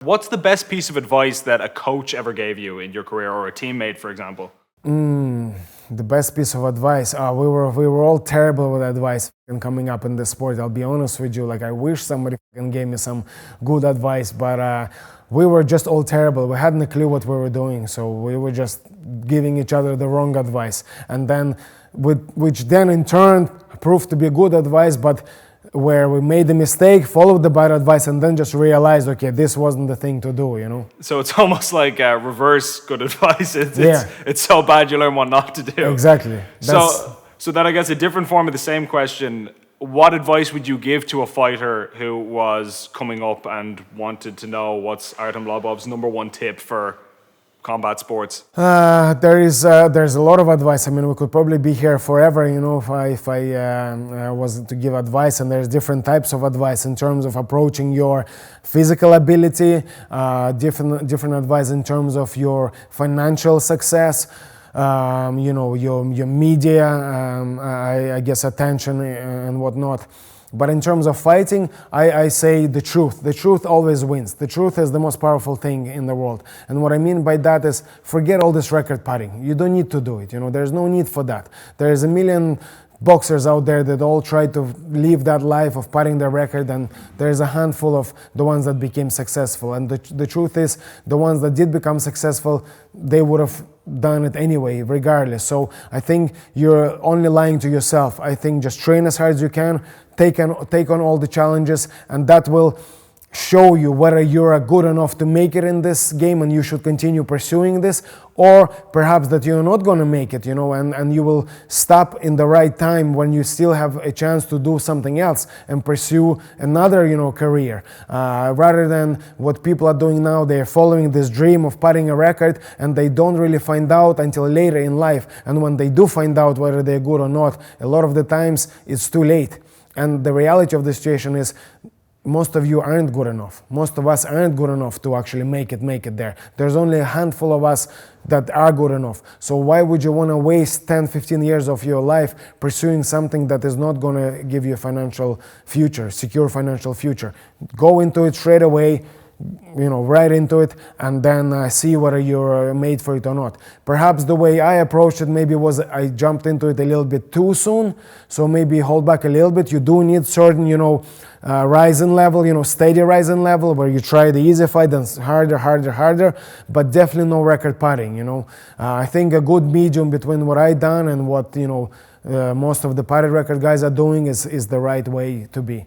What's the best piece of advice that a coach ever gave you in your career, or a teammate, for example? The best piece of advice. We were all terrible with advice and coming up in the sport. I'll be honest with you. Like, I wish somebody gave me some good advice, but we were just all terrible. We hadn't a clue what we were doing, so we were just giving each other the wrong advice, and then which then in turn proved to be good advice, but where we made the mistake, followed the bad advice, and then just realized, okay, this wasn't the thing to do. So it's almost like reverse good advice. Yeah. It's so bad you learn what not to do. Exactly. So then I guess a different form of the same question. What advice would you give to a fighter who was coming up and wanted to know what's Artem Lobov's number one tip for combat sports? There's a lot of advice. I mean, we could probably be here forever, if I was to give advice. And there's different types of advice in terms of approaching your physical ability, different advice in terms of your financial success, your media, I guess attention and whatnot. But in terms of fighting, I say the truth. The truth always wins. The truth is the most powerful thing in the world. And what I mean by that is, forget all this record putting. You don't need to do it. There's no need for that. There's a million boxers out there that all try to live that life of putting their record, and there's a handful of the ones that became successful. And the truth is, the ones that did become successful, they would have done it anyway, regardless. So I think you're only lying to yourself. I think just train as hard as you can, take on all the challenges, and that will show you whether you're good enough to make it in this game and you should continue pursuing this, or perhaps that you're not going to make it, and you will stop in the right time when you still have a chance to do something else and pursue another, career. Rather than what people are doing now, they're following this dream of putting a record, and they don't really find out until later in life. And when they do find out whether they're good or not, a lot of the times it's too late. And the reality of the situation is, most of you aren't good enough. Most of us aren't good enough to actually make it there. There's only a handful of us that are good enough. So why would you want to waste 10, 15 years of your life pursuing something that is not going to give you a financial future, secure financial future? Go into it straight away, right into it, and then see whether you're made for it or not. Perhaps the way I approached it maybe was I jumped into it a little bit too soon, so maybe hold back a little bit. You do need certain, rising level, steady rising level, where you try the easy fight and harder, but definitely no record putting. I think a good medium between what I done and what most of the putted record guys are doing is the right way to be.